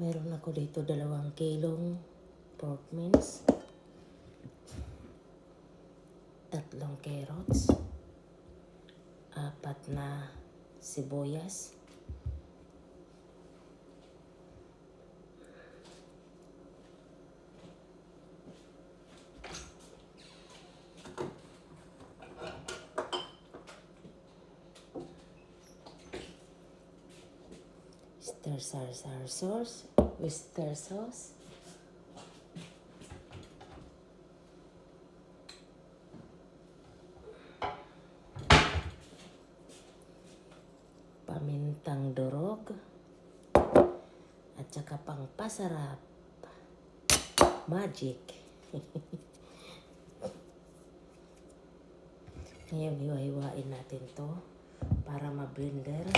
Meron ako dito 2 kilong pork mince, 3 carrots, 4 na sibuyas, Worcestershire sauce, Worcester sauce, pamintang durog, at saka pangpasarap, magic. Ngayon, hiwa-hiwain natin to para ma-blender.